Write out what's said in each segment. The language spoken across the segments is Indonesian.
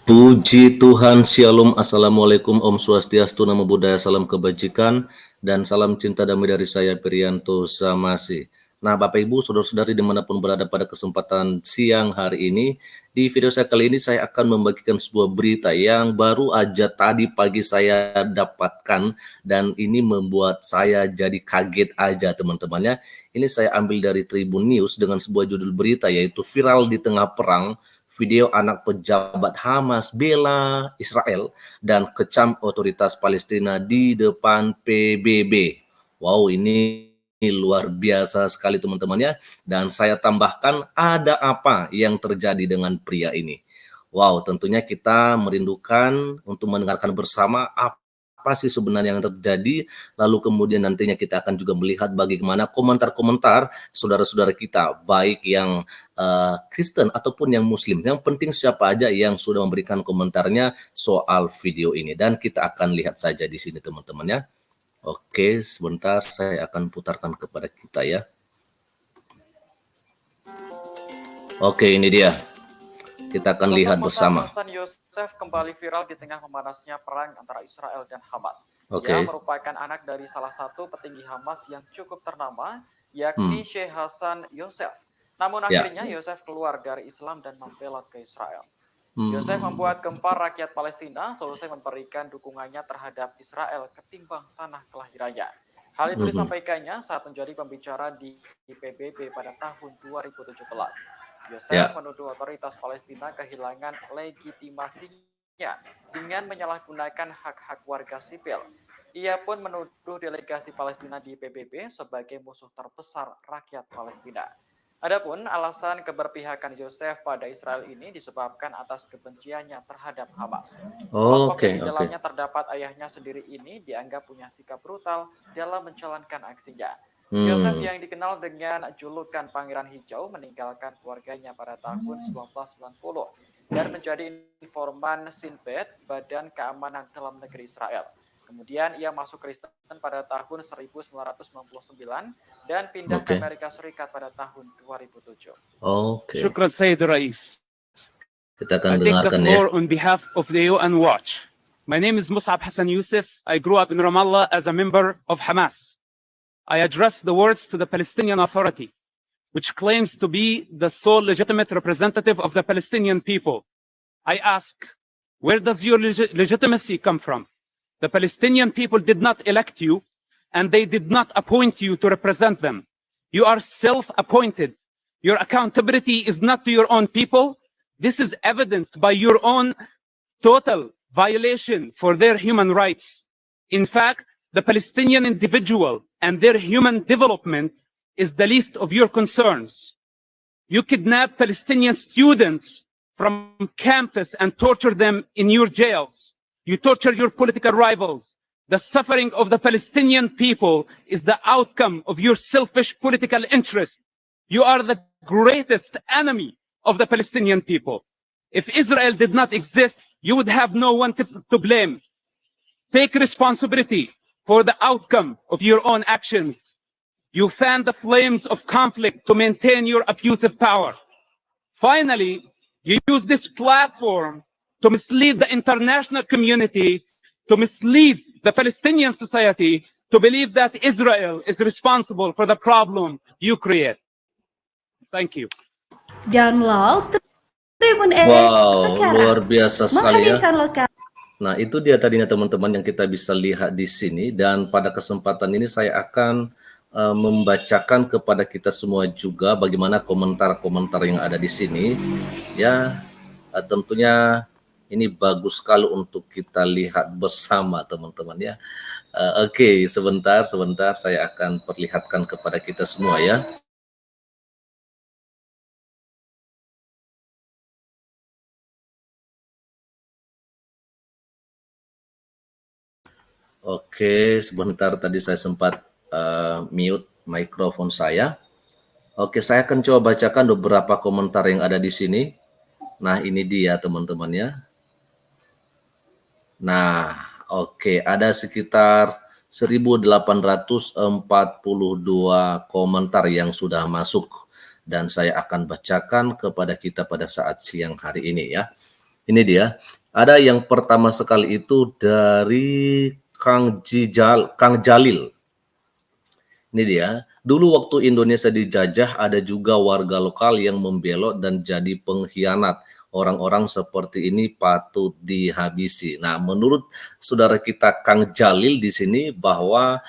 Puji Tuhan, Shalom, Assalamualaikum, Om Swastiastu, Namo Buddhaya, salam kebajikan, dan salam cinta damai dari saya, Priyanto Samasi. Nah, Bapak Ibu, saudara-saudari dimanapun berada pada kesempatan siang hari ini, di video saya kali ini saya akan membagikan sebuah berita yang baru aja tadi pagi saya dapatkan, dan ini membuat saya jadi kaget aja teman-temannya. Ini saya ambil dari Tribun News dengan sebuah judul berita yaitu viral di tengah perang, video anak pejabat Hamas bela Israel dan kecam otoritas Palestina di depan PBB. Wow, ini luar biasa sekali teman-teman ya. Dan saya tambahkan, ada apa yang terjadi dengan pria ini? Wow, tentunya kita merindukan untuk mendengarkan bersama apa sih sebenarnya yang terjadi, lalu kemudian nantinya kita akan juga melihat bagaimana komentar-komentar saudara-saudara kita, baik yang Kristen ataupun yang Muslim. Yang penting siapa aja yang sudah memberikan komentarnya soal video ini. Dan kita akan lihat saja di sini teman-teman ya. Oke, sebentar saya akan putarkan kepada kita ya. Oke, ini dia. Kita akan lihat bersama. Hasan Yosef kembali viral di tengah memanasnya perang antara Israel dan Hamas. Oke. Dia merupakan anak dari salah satu petinggi Hamas yang cukup ternama, yakni Sheikh Hasan Yosef. Namun akhirnya Yosef keluar dari Islam dan membelot ke Israel. Yosef membuat gempar rakyat Palestina selesai memberikan dukungannya terhadap Israel ketimbang tanah kelahirannya. Hal itu disampaikannya saat menjadi pembicara di PBB pada tahun 2017. Yosef menuduh otoritas Palestina kehilangan legitimasinya dengan menyalahgunakan hak-hak warga sipil. Ia pun menuduh delegasi Palestina di PBB sebagai musuh terbesar rakyat Palestina. Adapun alasan keberpihakan Yosef pada Israel ini disebabkan atas kebenciannya terhadap Hamas. Kelompok yang di dalamnya terdapat ayahnya sendiri ini dianggap punya sikap brutal dalam menjalankan aksinya. Yosef yang dikenal dengan julukan Pangeran Hijau meninggalkan keluarganya pada tahun 1990 dan menjadi informan Shin Bet, Badan Keamanan Dalam Negeri Israel. Kemudian ia masuk Kristen pada tahun 1999 dan pindah ke Amerika Serikat pada tahun 2007. Syukran Sayyid Rais. Kita akan I take the dengarkan floor on behalf of the UN Watch. My name is Mus'ab Hassan Yusuf. I grew up in Ramallah as a member of Hamas. I address the words to the Palestinian Authority, which claims to be the sole legitimate representative of the Palestinian people. I ask, where does your legitimacy come from? The Palestinian people did not elect you, and they did not appoint you to represent them. You are self-appointed. Your accountability is not to your own people. This is evidenced by your own total violation for their human rights. In fact, the Palestinian individual and their human development is the least of your concerns. You kidnap Palestinian students from campus and torture them in your jails. You torture your political rivals. The suffering of the Palestinian people is the outcome of your selfish political interest. You are the greatest enemy of the Palestinian people. If Israel did not exist, you would have no one to blame. Take responsibility for the outcome of your own actions. You fan the flames of conflict to maintain your abusive power. Finally, you use this platform to mislead the international community, to mislead the Palestinian society, to believe that Israel is responsible for the problem you create. Thank you. Download Tribun X sekarang. Luar biasa sekali ya. Lokal. Nah, itu dia tadinya teman-teman yang kita bisa lihat di sini, dan pada kesempatan ini saya akan membacakan kepada kita semua juga bagaimana komentar-komentar yang ada di sini. Ya, tentunya ini bagus sekali untuk kita lihat bersama teman-teman ya. Oke, sebentar saya akan perlihatkan kepada kita semua ya. Oke, sebentar tadi saya sempat mute mikrofon saya. Oke, saya akan coba bacakan beberapa komentar yang ada di sini. Nah, ini dia teman-teman ya. Nah, oke, ada sekitar 1842 komentar yang sudah masuk dan saya akan bacakan kepada kita pada saat siang hari ini ya. Ini dia. Ada yang pertama sekali itu dari Kang Jalil. Ini dia. Dulu waktu Indonesia dijajah ada juga warga lokal yang membelot dan jadi pengkhianat. Orang-orang seperti ini patut dihabisi. Nah, menurut saudara kita Kang Jalil di sini bahwa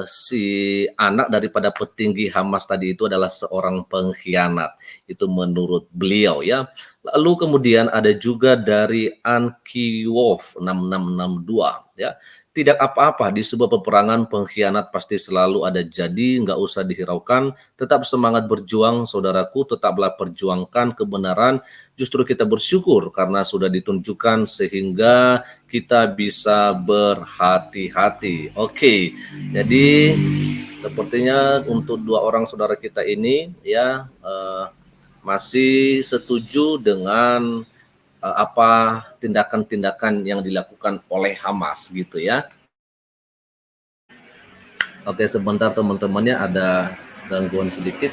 si anak daripada petinggi Hamas tadi itu adalah seorang pengkhianat. Itu menurut beliau ya. Lalu kemudian ada juga dari Anki Wolf 6662 ya. Tidak apa-apa di sebuah peperangan pengkhianat pasti selalu ada, jadi nggak usah dihiraukan, tetap semangat berjuang saudaraku, tetaplah perjuangkan kebenaran, justru kita bersyukur karena sudah ditunjukkan sehingga kita bisa berhati-hati. Oke, jadi sepertinya untuk dua orang saudara kita ini ya masih setuju dengan apa tindakan-tindakan yang dilakukan oleh Hamas gitu ya. Oke, sebentar teman-temannya ada gangguan sedikit.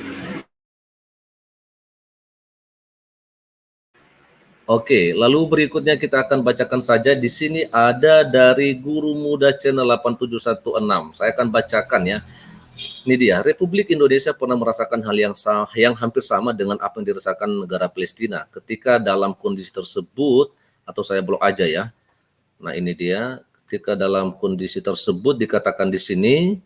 Oke, lalu berikutnya kita akan bacakan saja. Di sini ada dari Guru Muda Channel 8716. Saya akan bacakan ya. Ini dia, Republik Indonesia pernah merasakan hal yang hampir sama dengan apa yang dirasakan negara Palestina. Ketika dalam kondisi tersebut, atau saya blok aja ya. Nah ini dia, ketika dalam kondisi tersebut dikatakan di sini,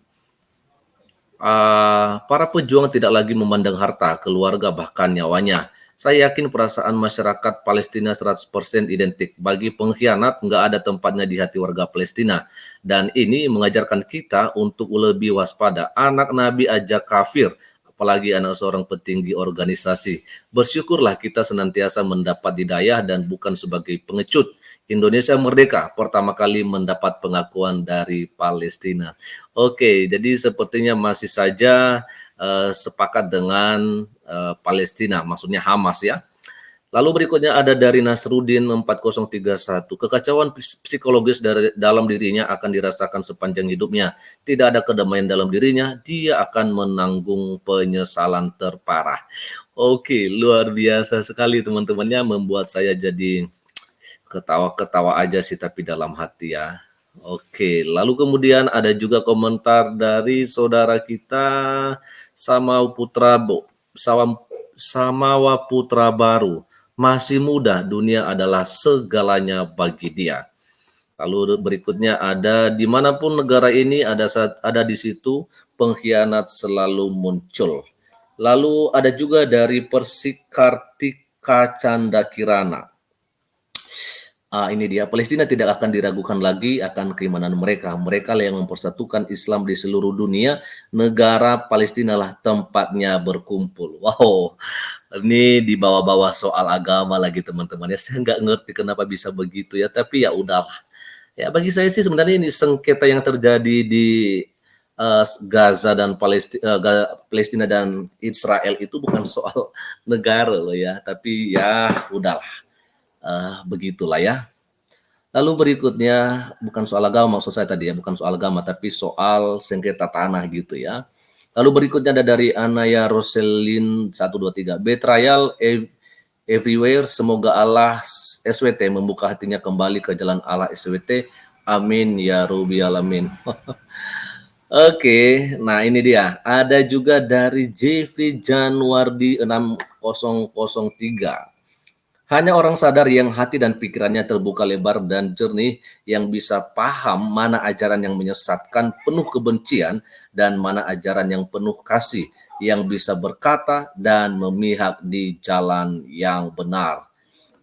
para pejuang tidak lagi memandang harta, keluarga, bahkan nyawanya. Saya yakin perasaan masyarakat Palestina 100% identik. Bagi pengkhianat, nggak ada tempatnya di hati warga Palestina. Dan ini mengajarkan kita untuk lebih waspada. Anak Nabi aja kafir, apalagi anak seorang petinggi organisasi. Bersyukurlah kita senantiasa mendapat hidayah dan bukan sebagai pengecut. Indonesia merdeka, pertama kali mendapat pengakuan dari Palestina. Oke, jadi sepertinya masih saja sepakat dengan Palestina, maksudnya Hamas ya. Lalu berikutnya ada dari Nasruddin 4031. Kekacauan psikologis dalam dirinya akan dirasakan sepanjang hidupnya. Tidak ada kedamaian dalam dirinya, dia akan menanggung penyesalan terparah. Oke, luar biasa sekali teman-temannya, membuat saya jadi ketawa-ketawa aja sih tapi dalam hati ya. Oke, lalu kemudian ada juga komentar dari saudara kita Samawa Putra Baru. Masih muda, dunia adalah segalanya bagi dia. Lalu berikutnya ada dimanapun negara ini ada di situ pengkhianat selalu muncul. Lalu ada juga dari Persikartika Canda Kirana. Ini dia, Palestina tidak akan diragukan lagi akan keimanan mereka. Mereka yang mempersatukan Islam di seluruh dunia. Negara Palestina lah tempatnya berkumpul. Wow, ini dibawa-bawa soal agama lagi teman-teman ya. Saya nggak ngerti kenapa bisa begitu ya, tapi ya udahlah. Ya bagi saya sih sebenarnya ini sengketa yang terjadi di Gaza dan Palestina dan Israel itu bukan soal negara loh ya, tapi ya udahlah. Begitulah ya. Lalu berikutnya bukan soal agama maksud saya tadi ya, bukan soal agama tapi soal sengketa tanah gitu ya. Lalu berikutnya ada dari Anaya Roselin 123. Betrayal everywhere, semoga Allah SWT membuka hatinya kembali ke jalan Allah SWT. Amin ya Rabbil alamin. Oke, nah ini dia. Ada juga dari Jeffrey Januardi 6003. Hanya orang sadar yang hati dan pikirannya terbuka lebar dan jernih yang bisa paham mana ajaran yang menyesatkan penuh kebencian dan mana ajaran yang penuh kasih yang bisa berkata dan memihak di jalan yang benar.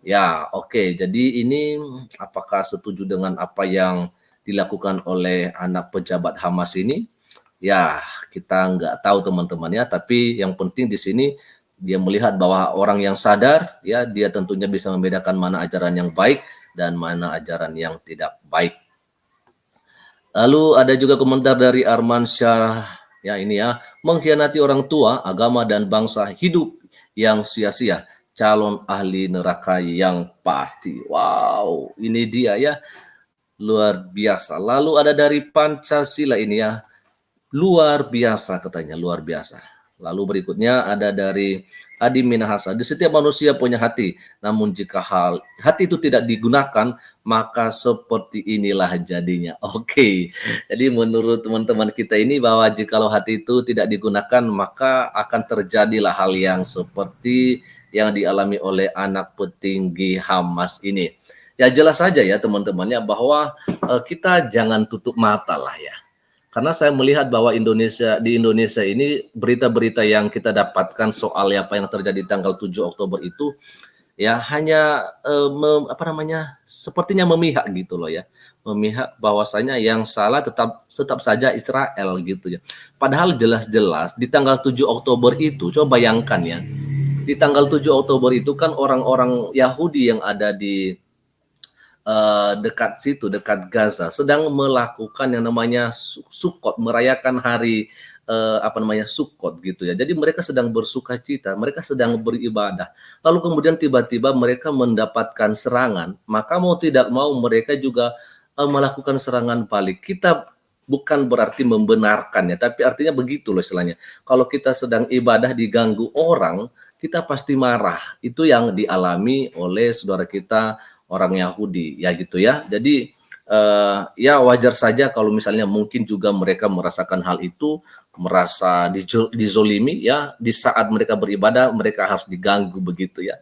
Ya, oke. Jadi ini apakah setuju dengan apa yang dilakukan oleh anak pejabat Hamas ini? Ya, kita nggak tahu teman-teman ya, tapi yang penting di sini dia melihat bahwa orang yang sadar, ya dia tentunya bisa membedakan mana ajaran yang baik dan mana ajaran yang tidak baik. Lalu ada juga komentar dari Arman Syah, ya ini ya, mengkhianati orang tua, agama dan bangsa, hidup yang sia-sia, calon ahli neraka yang pasti. Wow, ini dia ya, luar biasa. Lalu ada dari Pancasila ini ya, luar biasa katanya, luar biasa. Lalu berikutnya ada dari Adi Minahasa. Di setiap manusia punya hati, namun jika hati itu tidak digunakan, maka seperti inilah jadinya. Oke, jadi menurut teman-teman kita ini bahwa jikalau hati itu tidak digunakan, maka akan terjadilah hal yang seperti yang dialami oleh anak petinggi Hamas ini. Ya jelas saja ya teman-temannya bahwa kita jangan tutup mata lah ya. Karena saya melihat bahwa di Indonesia ini berita-berita yang kita dapatkan soal apa yang terjadi tanggal 7 Oktober itu ya hanya sepertinya memihak gitu loh ya. Memihak bahwasanya yang salah tetap saja Israel gitu ya. Padahal jelas-jelas di tanggal 7 Oktober itu coba bayangkan ya. Di tanggal 7 Oktober itu kan orang-orang Yahudi yang ada di dekat situ, dekat Gaza, sedang melakukan yang namanya Sukkot, merayakan hari Sukkot gitu ya. Jadi mereka sedang bersuka cita, mereka sedang beribadah. Lalu kemudian tiba-tiba mereka mendapatkan serangan, maka mau tidak mau mereka juga melakukan serangan balik. Kita bukan berarti membenarkannya, tapi artinya begitu loh istilahnya. Kalau kita sedang ibadah diganggu orang, kita pasti marah. Itu yang dialami oleh saudara kita orang Yahudi ya gitu ya. Jadi ya wajar saja kalau misalnya mungkin juga mereka merasakan hal itu, merasa dizolimi ya, di saat mereka beribadah mereka harus diganggu begitu ya.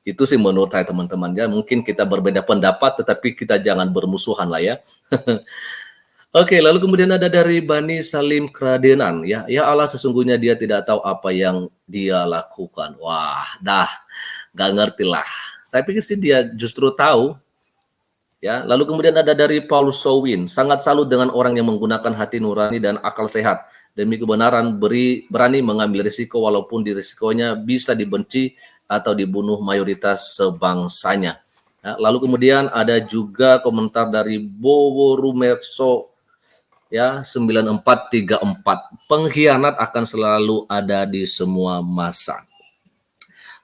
Itu sih menurut saya teman-teman ya. Mungkin kita berbeda pendapat tetapi kita jangan bermusuhan lah ya. Oke, lalu kemudian ada dari Bani Salim Kradenan ya. Ya Allah, sesungguhnya dia tidak tahu apa yang dia lakukan. Wah, gak ngerti lah. Saya pikir sih dia justru tahu. Ya, lalu kemudian ada dari Paul Sowin, sangat salut dengan orang yang menggunakan hati nurani dan akal sehat demi kebenaran, berani mengambil risiko walaupun di risikonya bisa dibenci atau dibunuh mayoritas sebangsanya. Ya, lalu kemudian ada juga komentar dari Bowo Rumerso ya 9434, pengkhianat akan selalu ada di semua masa.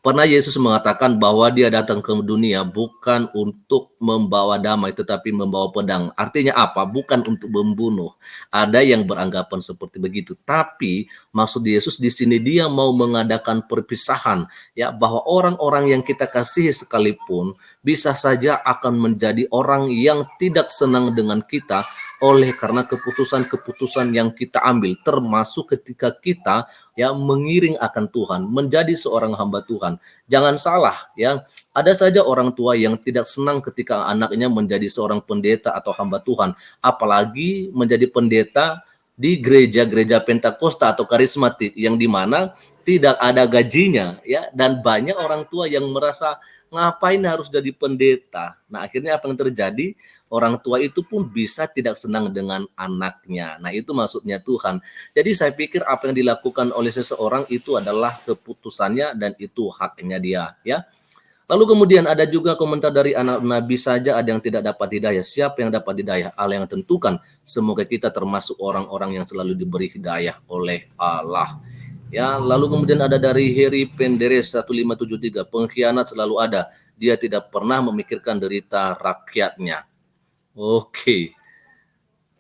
Pernah Yesus mengatakan bahwa dia datang ke dunia bukan untuk membawa damai tetapi membawa pedang. Artinya apa? Bukan untuk membunuh. Ada yang beranggapan seperti begitu. Tapi maksud Yesus di sini dia mau mengadakan perpisahan ya, bahwa orang-orang yang kita kasihi sekalipun bisa saja akan menjadi orang yang tidak senang dengan kita oleh karena keputusan-keputusan yang kita ambil, termasuk ketika kita ya mengiring akan Tuhan, menjadi seorang hamba Tuhan. Jangan salah ya, ada saja orang tua yang tidak senang ketika anaknya menjadi seorang pendeta atau hamba Tuhan, apalagi menjadi pendeta di gereja-gereja Pentakosta atau karismatik yang dimana tidak ada gajinya ya, dan banyak orang tua yang merasa ngapain harus jadi pendeta. Nah akhirnya apa yang terjadi, orang tua itu pun bisa tidak senang dengan anaknya. Nah itu maksudnya Tuhan. Jadi saya pikir apa yang dilakukan oleh seseorang itu adalah keputusannya dan itu haknya dia ya. Lalu kemudian ada juga komentar dari anak Nabi saja ada yang tidak dapat hidayah. Siapa yang dapat hidayah? Allah yang tentukan. Semoga kita termasuk orang-orang yang selalu diberi hidayah oleh Allah. Ya, lalu kemudian ada dari Heri Penderes 1573, pengkhianat selalu ada. Dia tidak pernah memikirkan derita rakyatnya. Oke.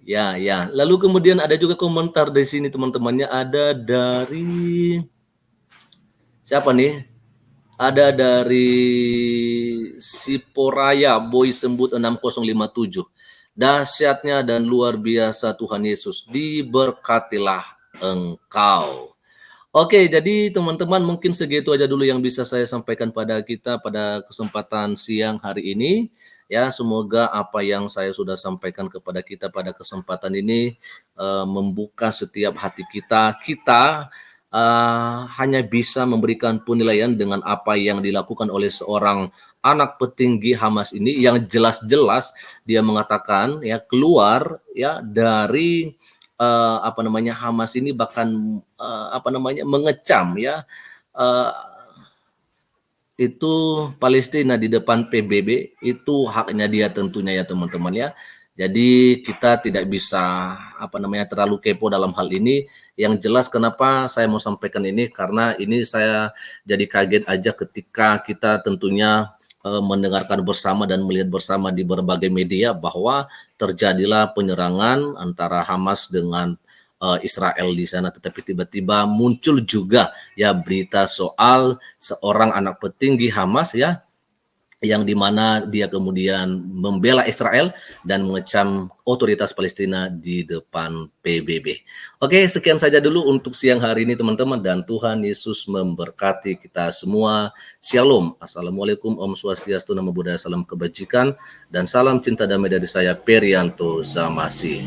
Ya. Lalu kemudian ada juga komentar dari sini teman-temannya, ada dari siapa nih? Ada dari Siporaya Boy Sembut 6057. Dahsyatnya dan luar biasa Tuhan Yesus, diberkatilah engkau. Oke, jadi teman-teman mungkin segitu aja dulu yang bisa saya sampaikan pada kita pada kesempatan siang hari ini. Ya, semoga apa yang saya sudah sampaikan kepada kita pada kesempatan ini membuka setiap hati kita. Kita hanya bisa memberikan penilaian dengan apa yang dilakukan oleh seorang anak petinggi Hamas ini yang jelas-jelas dia mengatakan ya keluar ya dari Hamas ini bahkan mengecam ya itu Palestina di depan PBB, itu haknya dia tentunya ya teman-teman ya. Jadi kita tidak bisa terlalu kepo dalam hal ini. Yang jelas kenapa saya mau sampaikan ini, karena ini saya jadi kaget aja ketika kita tentunya mendengarkan bersama dan melihat bersama di berbagai media bahwa terjadilah penyerangan antara Hamas dengan Israel di sana, tetapi tiba-tiba muncul juga ya berita soal seorang anak petinggi Hamas ya, yang dimana dia kemudian membela Israel dan mengecam otoritas Palestina di depan PBB. Oke, sekian saja dulu untuk siang hari ini teman-teman, dan Tuhan Yesus memberkati kita semua. Shalom. Assalamualaikum, Om Swastiastu, Namo Buddhaya, salam kebajikan, dan salam cinta damai dari saya Perianto Zamasi.